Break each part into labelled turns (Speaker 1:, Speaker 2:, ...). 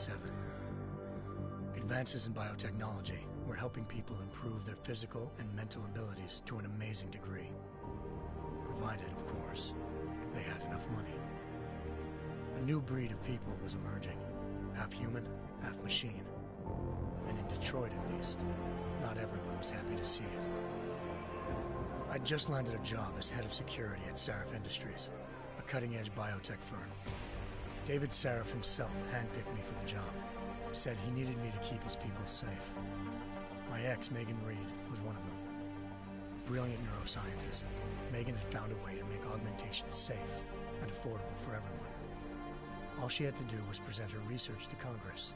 Speaker 1: 1997. Advances in biotechnology were helping people improve their physical and mental abilities to an amazing degree. Provided, of course, they had enough money. A new breed of people was emerging, half human, half machine. And in Detroit, at least, not everyone was happy to see it. I'd just landed a job as head of security at Sarif Industries, a cutting-edge biotech firm. David Sarif himself handpicked me for the job, said he needed me to keep his people safe. My ex, Megan Reed, was one of them. Brilliant neuroscientist, Megan had found a way to make augmentation safe and affordable for everyone. All she had to do was present her research to Congress.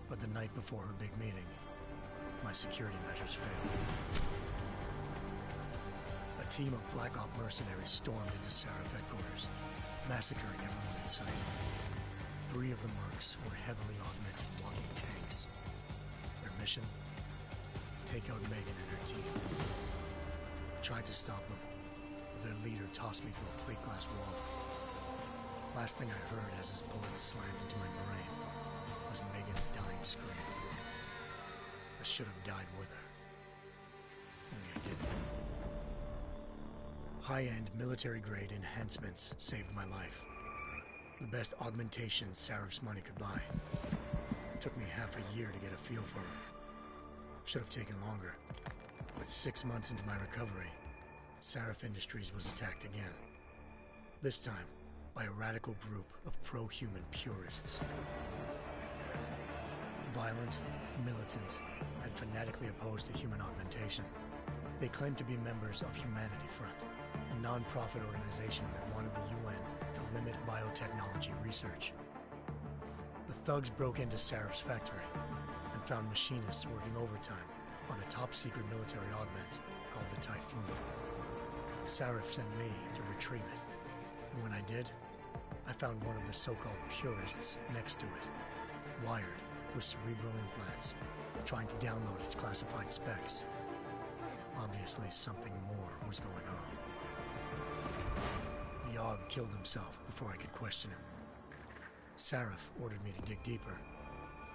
Speaker 1: But the night before her big meeting, my security measures failed. A team of Black Op mercenaries stormed into Sarif headquarters, massacring everyone in sight. 3 of the mercs were heavily augmented walking tanks. Their mission? Take out Megan and her team. I tried to stop them, but their leader tossed me through a plate glass wall. Last thing I heard as his bullets slammed into my brain was Megan's dying scream. I should have died with her. Only I didn't. High-end military-grade enhancements saved my life. The best augmentation Sarif's money could buy. It took me half a year to get a feel for them. Should have taken longer. But 6 months into my recovery, Sarif Industries was attacked again. This time, by a radical group of pro-human purists. Violent, militant, and fanatically opposed to human augmentation. They claimed to be members of Humanity Front, a non-profit organization that wanted the UN to limit biotechnology research. The thugs broke into Sarif's factory and found machinists working overtime on a top-secret military augment called the Typhoon. Sarif sent me to retrieve it, and when I did, I found one of the so-called purists next to it, wired with cerebral implants, trying to download its classified specs. Obviously, something more was going on. The AUG killed himself before I could question him. Sarif ordered me to dig deeper,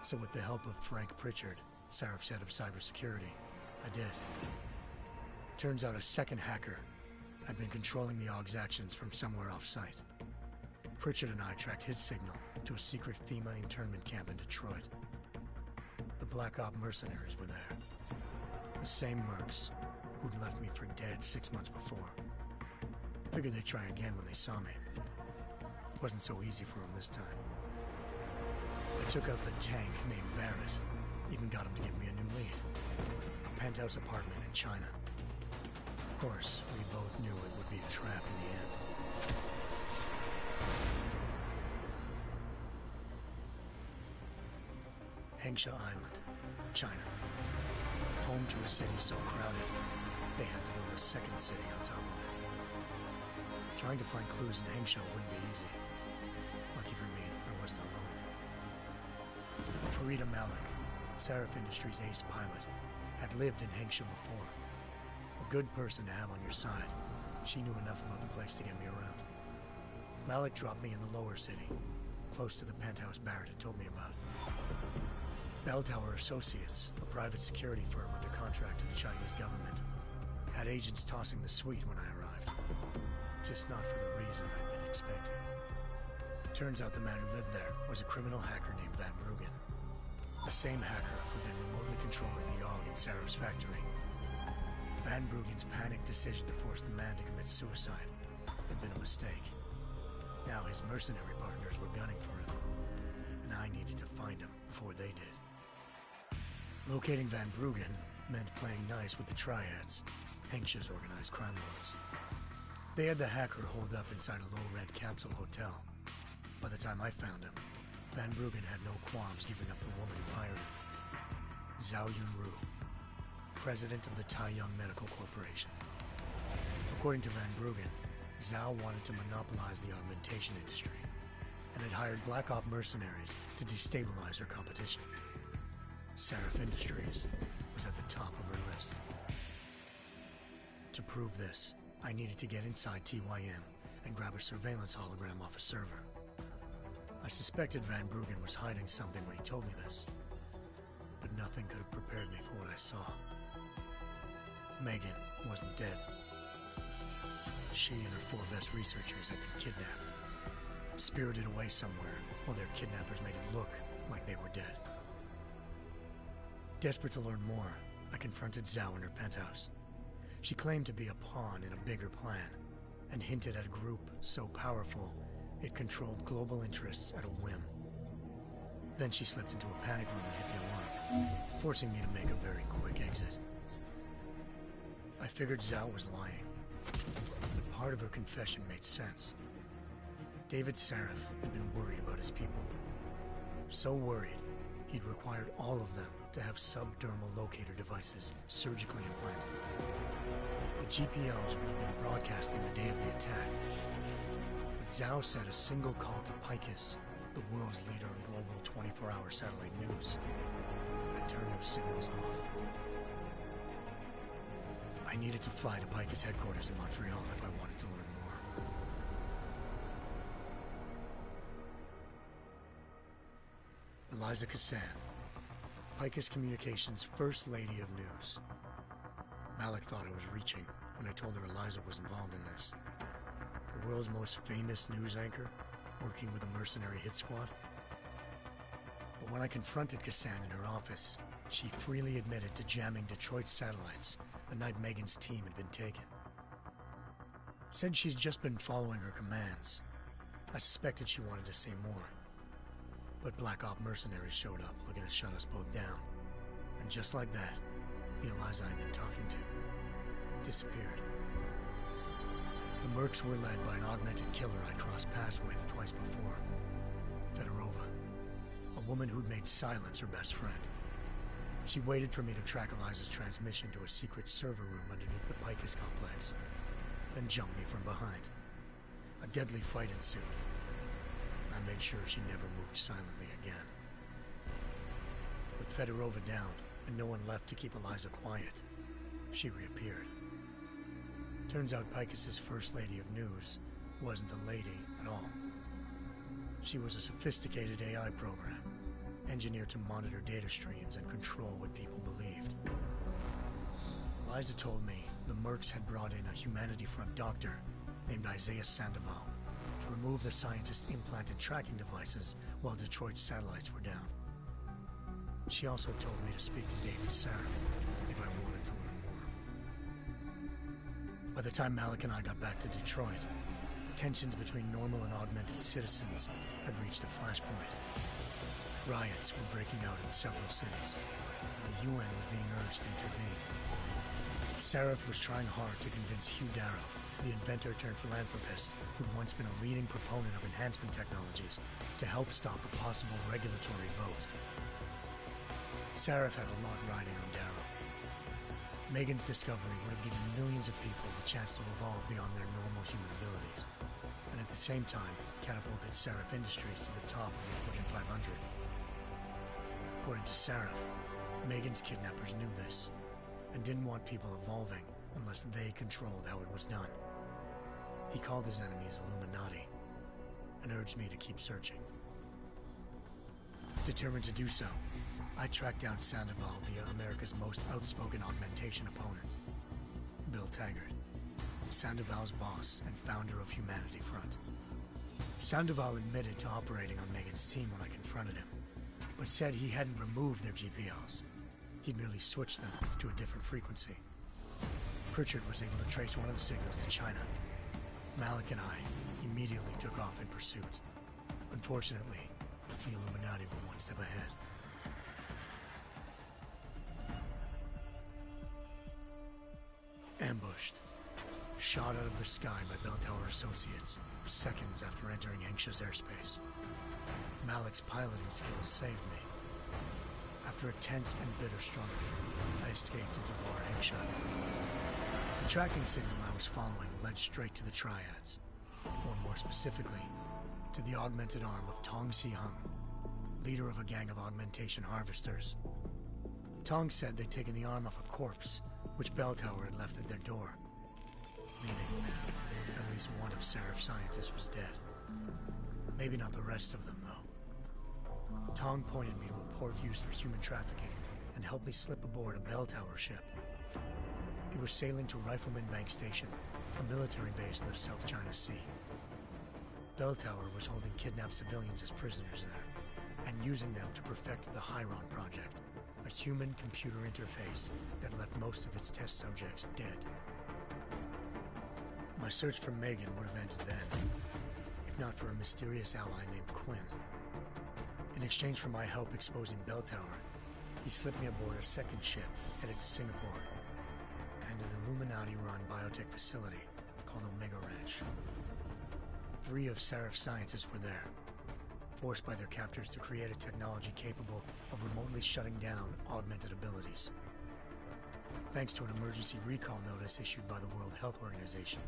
Speaker 1: so with the help of Frank Pritchard, Sarif's head of cybersecurity, I did. Turns out a second hacker had been controlling the AUG's actions from somewhere off-site. Pritchard and I tracked his signal to a secret FEMA internment camp in Detroit. The Black Op mercenaries were there. The same mercs who'd left me for dead 6 months before. Figured they'd try again when they saw me. It wasn't so easy for them this time. I took out the tank named Barrett, even got him to give me a new lead. A penthouse apartment in China. Of course, we both knew it would be a trap in the end. Hengsha Island, China. Home to a city so crowded, they had to build a second city on top of it. Trying to find clues in Hengsha wouldn't be easy. Lucky for me, I wasn't alone. Farida Malik, Sarif Industries' ace pilot, had lived in Hengsha before. A good person to have on your side. She knew enough about the place to get me around. Malik dropped me in the lower city, close to the penthouse Barrett had told me about. Bell Tower Associates, a private security firm under contract to the Chinese government, had agents tossing the suite when I arrived. Just not for the reason I'd been expecting. Turns out the man who lived there was a criminal hacker named Van Bruggen. The same hacker who'd been remotely controlling the AUG in Sarif's factory. Van Bruggen's panicked decision to force the man to commit suicide had been a mistake. Now his mercenary partners were gunning for him, and I needed to find him before they did. Locating Van Bruggen meant playing nice with the Triads, Hengsha's organized crime lords. They had the hacker holed up inside a low-rent capsule hotel. By the time I found him, Van Bruggen had no qualms giving up the woman who hired him. Zhao Yunru, president of the Taiyang Medical Corporation. According to Van Bruggen, Zhao wanted to monopolize the augmentation industry and had hired Black Op mercenaries to destabilize her competition. Sarif Industries was at the top of her list. To prove this, I needed to get inside TYM and grab a surveillance hologram off a server. I suspected Van Bruggen was hiding something when he told me this, but nothing could have prepared me for what I saw. Megan wasn't dead. She and her 4 best researchers had been kidnapped, spirited away somewhere while their kidnappers made it look like they were dead. Desperate to learn more, I confronted Zhao in her penthouse. She claimed to be a pawn in a bigger plan, and hinted at a group so powerful it controlled global interests at a whim. Then she slipped into a panic room and hit the alarm, forcing me to make a very quick exit. I figured Zhao was lying, but part of her confession made sense. David Sarif had been worried about his people. So worried, he'd required all of them to have subdermal locator devices surgically implanted. The GPLs would have been broadcasting the day of the attack. But Zhao said a single call to Picus, the world's leader in global 24-hour satellite news, had turned those signals off. I needed to fly to Picus headquarters in Montreal if I wanted to learn more. Eliza Cassan, Picus Communications' First Lady of News. Malik thought I was reaching when I told her Eliza was involved in this. The world's most famous news anchor, working with a mercenary hit squad. But when I confronted Cassan in her office, she freely admitted to jamming Detroit's satellites the night Megan's team had been taken. Said she's just been following her commands. I suspected she wanted to say more. But Black Op mercenaries showed up looking to shut us both down. And just like that, the Eliza I'd been talking to disappeared. The mercs were led by an augmented killer I crossed paths with twice before. Fedorova, a woman who'd made silence her best friend. She waited for me to track Eliza's transmission to a secret server room underneath the Picus complex, then jumped me from behind. A deadly fight ensued. I made sure she never moved silently again. With Fedorova down and no one left to keep Eliza quiet, she reappeared. Turns out Picus's First Lady of News wasn't a lady at all. She was a sophisticated AI program, engineered to monitor data streams and control what people believed. Eliza told me the mercs had brought in a Humanity Front doctor named Isaiah Sandoval to remove the scientist's implanted tracking devices while Detroit's satellites were down. She also told me to speak to David Sarif if I wanted to learn more. By the time Malik and I got back to Detroit, tensions between normal and augmented citizens had reached a flashpoint. Riots were breaking out in several cities, and the UN was being urged to intervene. Sarif was trying hard to convince Hugh Darrow, the inventor-turned-philanthropist who'd once been a leading proponent of enhancement technologies, to help stop a possible regulatory vote. Sarif had a lot riding on Darrow. Megan's discovery would have given millions of people the chance to evolve beyond their normal human abilities, and at the same time catapulted Sarif Industries to the top of the Fortune 500. According to Sarif, Megan's kidnappers knew this, and didn't want people evolving unless they controlled how it was done. He called his enemies Illuminati, and urged me to keep searching. Determined to do so, I tracked down Sandoval via America's most outspoken augmentation opponent, Bill Taggart, Sandoval's boss and founder of Humanity Front. Sandoval admitted to operating on Megan's team when I confronted him, but said he hadn't removed their GPLs. He'd merely switched them to a different frequency. Pritchard was able to trace one of the signals to China. Malik and I immediately took off in pursuit. Unfortunately, the Illuminati were one step ahead. Ambushed. Shot out of the sky by Bell Tower Associates, seconds after entering Hengsha's airspace. Malik's piloting skills saved me. After a tense and bitter struggle, I escaped into Lower Hengsha. The tracking signal I was following led straight to the Triads, or more specifically, to the augmented arm of Tong Si-hung, leader of a gang of augmentation harvesters. Tong said they'd taken the arm off a corpse, which Bell Tower had left at their door, meaning at least one of Sarif's scientists was dead. Maybe not the rest of them, though. Tong pointed me to a port used for human trafficking and helped me slip aboard a bell tower ship. It was sailing to Rifleman Bank Station, a military base in the South China Sea. Bell Tower was holding kidnapped civilians as prisoners there, and using them to perfect the Chiron Project, a human-computer interface that left most of its test subjects dead. My search for Megan would have ended then, if not for a mysterious ally named Quinn. In exchange for my help exposing Bell Tower, he slipped me aboard a second ship headed to Singapore, and an Illuminati-run biotech facility called Omega Ranch. 3 of Serif's scientists were there, forced by their captors to create a technology capable of remotely shutting down augmented abilities. Thanks to an emergency recall notice issued by the World Health Organization,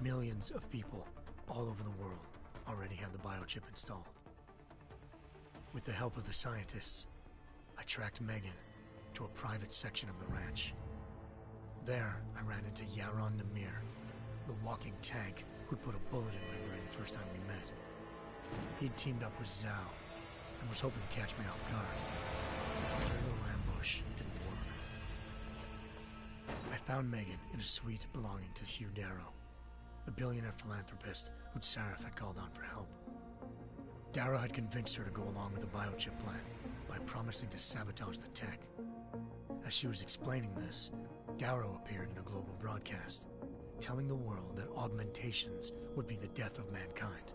Speaker 1: millions of people all over the world already had the biochip installed. With the help of the scientists, I tracked Megan to a private section of the ranch. There, I ran into Yaron Namir, the walking tank who'd put a bullet in my brain the first time we met. He'd teamed up with Zhao and was hoping to catch me off guard. Their little ambush didn't work. I found Megan in a suite belonging to Hugh Darrow, the billionaire philanthropist who'd Sarif had called on for help. Darrow had convinced her to go along with the biochip plan by promising to sabotage the tech. As she was explaining this, Darrow appeared in a global broadcast, telling the world that augmentations would be the death of mankind.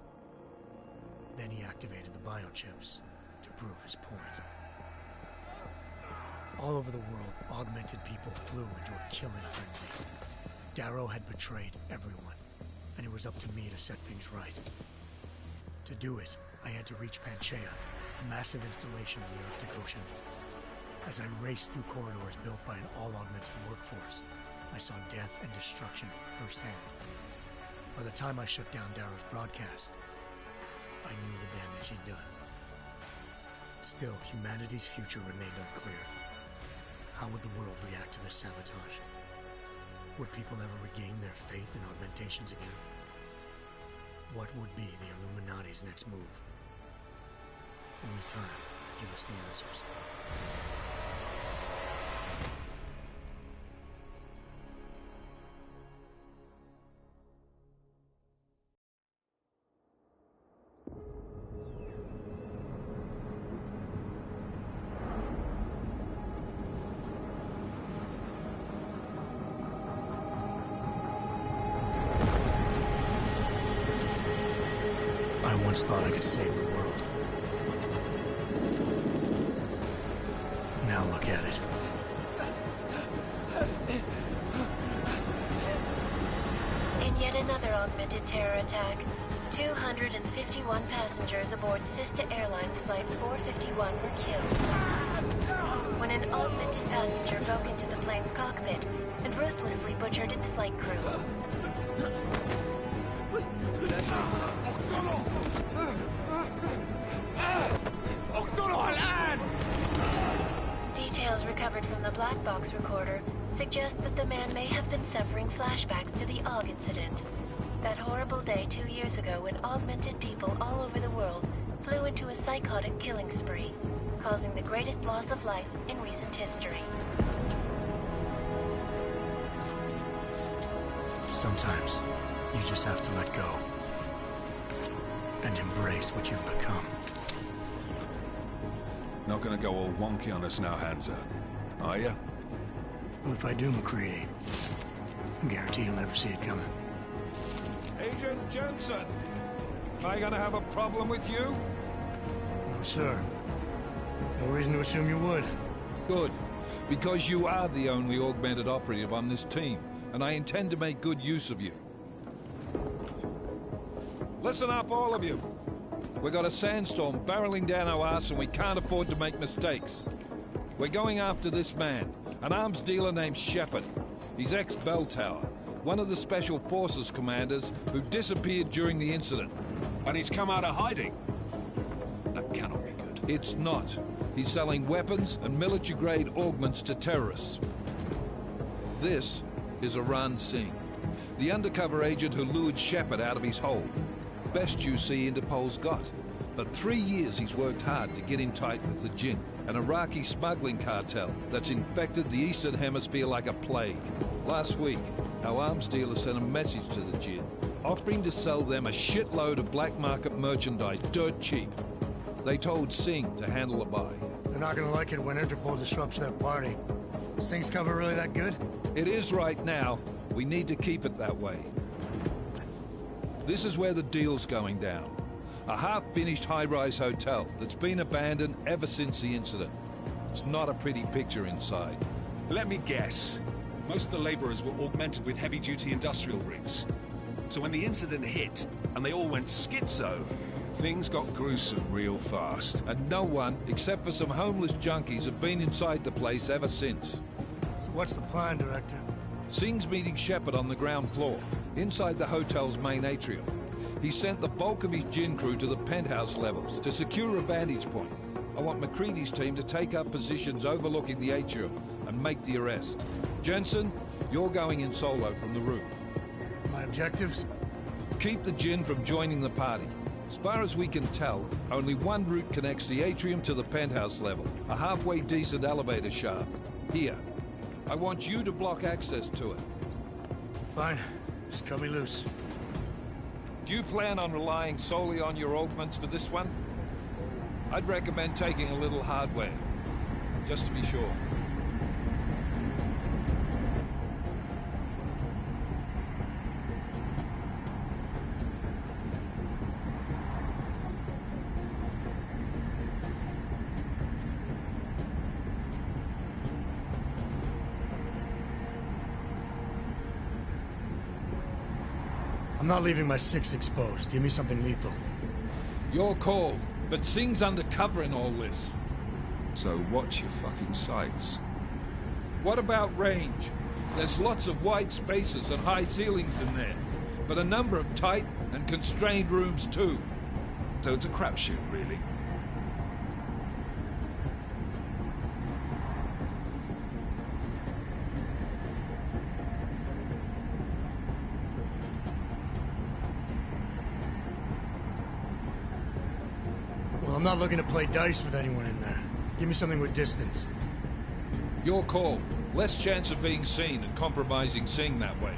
Speaker 1: Then he activated the biochips to prove his point. All over the world, augmented people flew into a killing frenzy. Darrow had betrayed everyone, and it was up to me to set things right. To do it, I had to reach Panchaea, a massive installation in the Arctic Ocean. As I raced through corridors built by an all-augmented workforce, I saw death and destruction firsthand. By the time I shut down Darrow's broadcast, I knew the damage he'd done. Still, humanity's future remained unclear. How would the world react to this sabotage? Would people ever regain their faith in augmentations again? What would be the Illuminati's next move? Only time will give us the answers. I once thought I could save the world. Now look at it.
Speaker 2: In yet another augmented terror attack, 251 passengers aboard sister airlines Flight 451 were killed when an augmented passenger broke into the plane's cockpit and ruthlessly butchered its flight crew. Details recovered from the black box recorder suggest that the man may have been suffering flashbacks to the AUG incident. That horrible day 2 years ago when augmented people all over the world flew into a psychotic killing spree, causing the greatest loss of life in recent history.
Speaker 1: Sometimes, you just have to let go. And embrace what you've become.
Speaker 3: Not gonna go all wonky on us now, Hansa, are you?
Speaker 1: What if I do, McCready? I guarantee you'll never see it coming.
Speaker 4: Agent Jensen! Am I gonna have a problem with you?
Speaker 1: No, sir. No reason to assume you would.
Speaker 5: Good. Because you are the only augmented operative on this team, and I intend to make good use of you.
Speaker 4: Listen up, all of you.
Speaker 5: We got a sandstorm barreling down our arse and we can't afford to make mistakes. We're going after this man, an arms dealer named Shepard. He's ex-Bell Tower, one of the Special Forces commanders who disappeared during the incident.
Speaker 3: And he's come out of hiding? That cannot be good.
Speaker 5: It's not. He's selling weapons and military-grade augments to terrorists. This is Aran Singh, the undercover agent who lured Shepard out of his hole. Best you see Interpol's got, For 3 years he's worked hard to get in tight with the Jinn, an Iraqi smuggling cartel that's infected the Eastern Hemisphere like a plague. Last week, our arms dealer sent a message to the Jinn, offering to sell them a shitload of black market merchandise dirt cheap. They told Singh to handle the buy.
Speaker 1: They're not gonna like it when Interpol disrupts their party. Is Singh's cover really that good?
Speaker 5: It is right now. We need to keep it that way. This is where the deal's going down. A half-finished high-rise hotel that's been abandoned ever since the incident. It's not a pretty picture inside.
Speaker 3: Let me guess. Most of the laborers were augmented with heavy-duty industrial rigs. So when the incident hit, and they all went schizo, things got gruesome real fast.
Speaker 5: And no one, except for some homeless junkies, have been inside the place ever since.
Speaker 1: So what's the plan, Director?
Speaker 5: Singh's meeting Shepard on the ground floor, inside the hotel's main atrium. He sent the bulk of his Jinn crew to the penthouse levels to secure a vantage point. I want McCready's team to take up positions overlooking the atrium and make the arrest. Jensen, you're going in solo from the roof.
Speaker 1: My objectives?
Speaker 5: Keep the Jinn from joining the party. As far as we can tell, only one route connects the atrium to the penthouse level, a halfway decent elevator shaft. Here. I want you to block access to it.
Speaker 1: Fine. Just cut me loose.
Speaker 5: Do you plan on relying solely on your augments for this one? I'd recommend taking a little hardware, just to be sure.
Speaker 1: I'm not leaving my 6 exposed. Give me something lethal.
Speaker 5: Your call, but Singh's undercover in all this.
Speaker 3: So watch your fucking sights.
Speaker 5: What about range? There's lots of wide spaces and high ceilings in there, but a number of tight and constrained rooms too.
Speaker 3: So it's a crapshoot, really.
Speaker 1: Well, I'm not looking to play dice with anyone in there. Give me something with distance.
Speaker 5: Your call. Less chance of being seen and compromising Singh that way.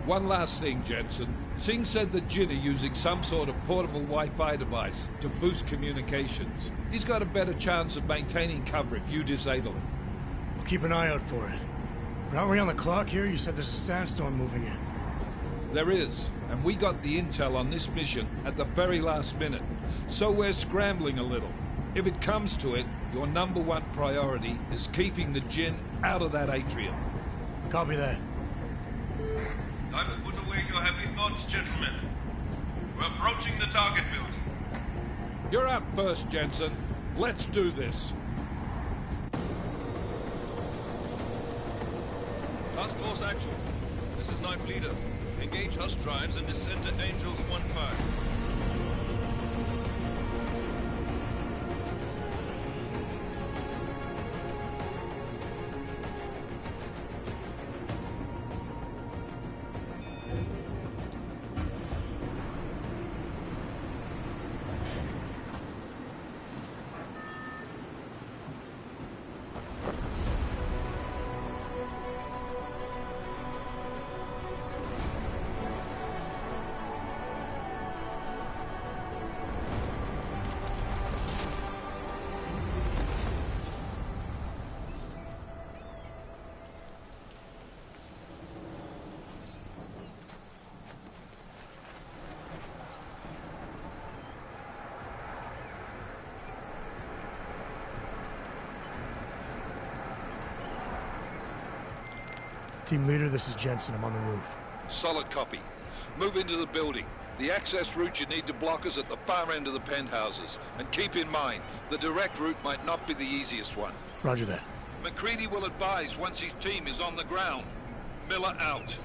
Speaker 5: One last thing, Jensen. Singh said the Jinn are using some sort of portable Wi-Fi device to boost communications. He's got a better chance of maintaining cover if you disable it.
Speaker 1: We'll keep an eye out for it. But aren't we on the clock here? You said there's a sandstorm moving in.
Speaker 5: There is, and we got the intel on this mission at the very last minute, so we're scrambling a little. If it comes to it, your #1 priority is keeping the Jinn out of that atrium.
Speaker 1: Copy that.
Speaker 6: Time to put away your heavy thoughts, gentlemen. We're approaching the target building.
Speaker 5: You're up first, Jensen. Let's do this.
Speaker 6: Task Force Actual. This is Knife Leader. Engage Hush drives and descend to Angels 1-5.
Speaker 1: Team leader, this is Jensen. I'm on the roof.
Speaker 5: Solid copy. Move into the building. The access route you need to block is at the far end of the penthouses. And keep in mind, the direct route might not be the easiest one.
Speaker 1: Roger that.
Speaker 5: McCready will advise once his team is on the ground. Miller out.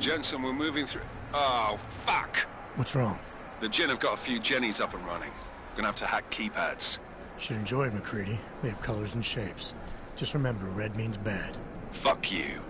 Speaker 3: Jensen, we're moving through... Oh, fuck!
Speaker 1: What's wrong?
Speaker 3: The Jinn have got a few Jennies up and running. Gonna have to hack keypads.
Speaker 1: Should enjoy it, McCready. They have colors and shapes. Just remember, red means bad.
Speaker 3: Fuck you.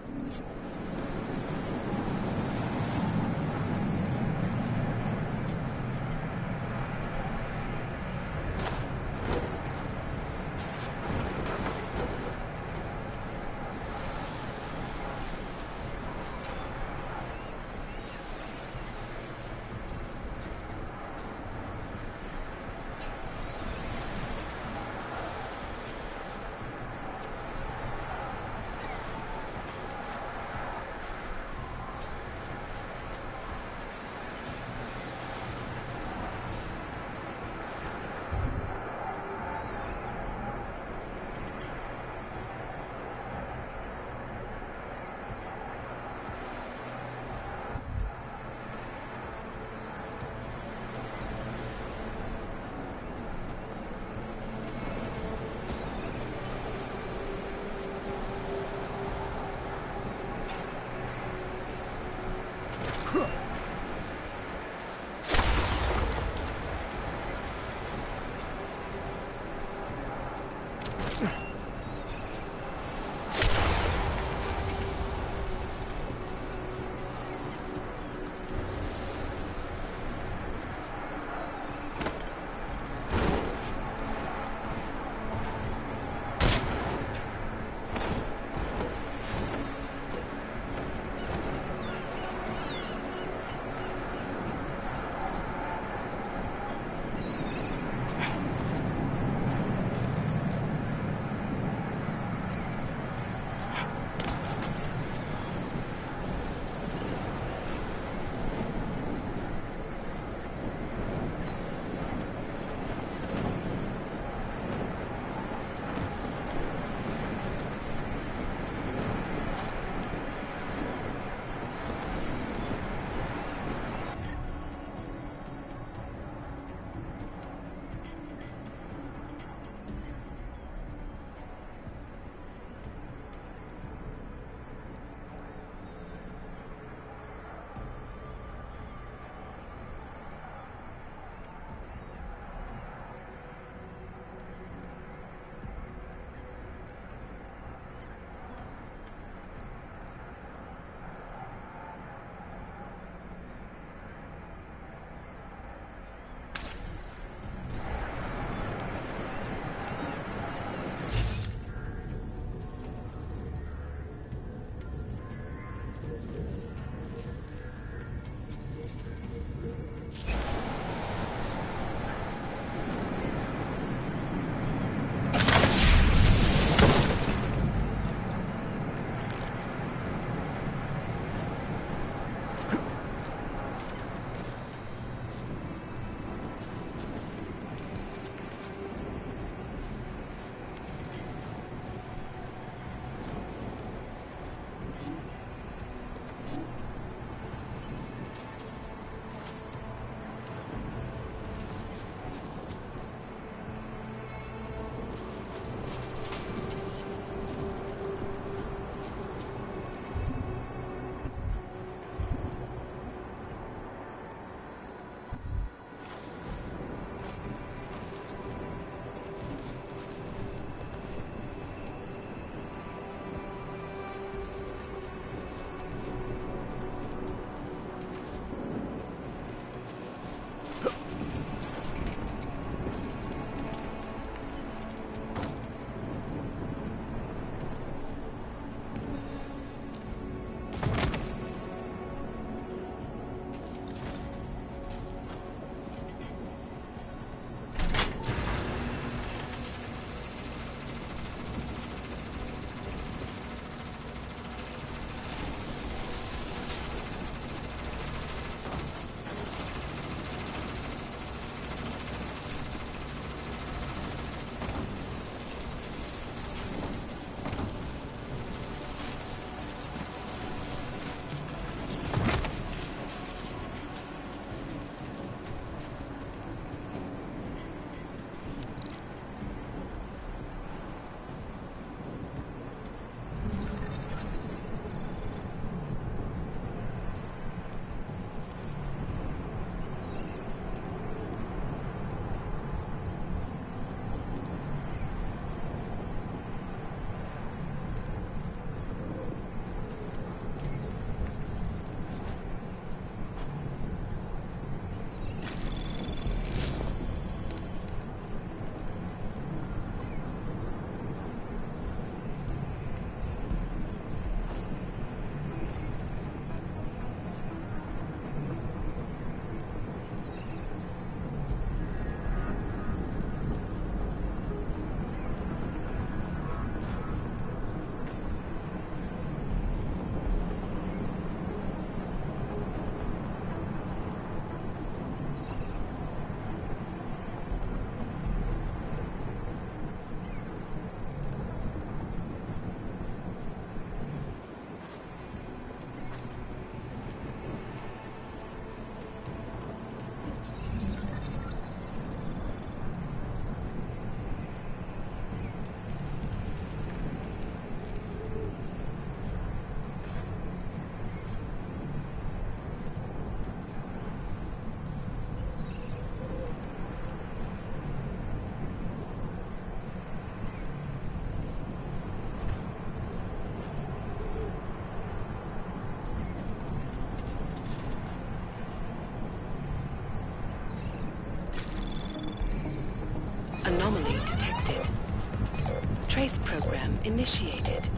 Speaker 7: trace program initiated.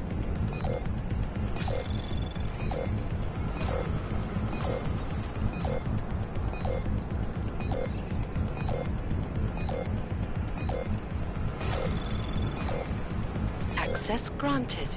Speaker 7: Access granted.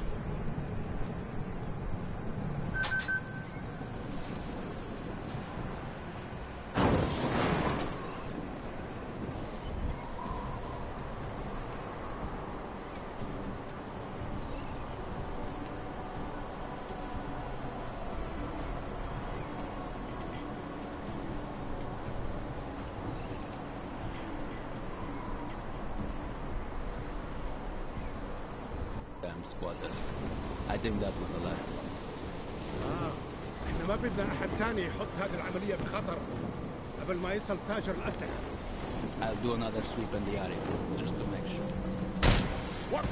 Speaker 8: Squatters. I think that was the last one.
Speaker 9: احنا ما بدنا احد تاني يحط هذه العملية في خطر قبل ما يصل تاجر الأسلحة.
Speaker 8: I'll do another sweep in the area, just to make sure.
Speaker 9: What?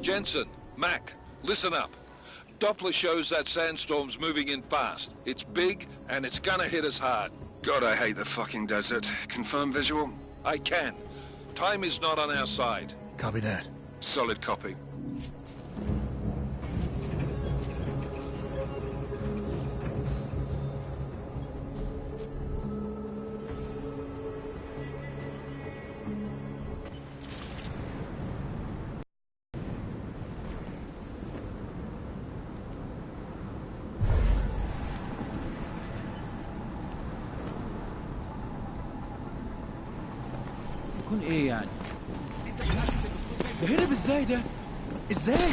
Speaker 5: Jensen, Mac, listen up. Doppler shows that sandstorm's moving in fast. It's big, and it's gonna hit us hard.
Speaker 3: God, I hate the fucking desert. Confirm visual?
Speaker 5: I can. Time is not on our side.
Speaker 1: Copy that.
Speaker 3: Solid copy.
Speaker 10: يكون ايه يعني؟ ده هرب ازاي ده؟ ازاي؟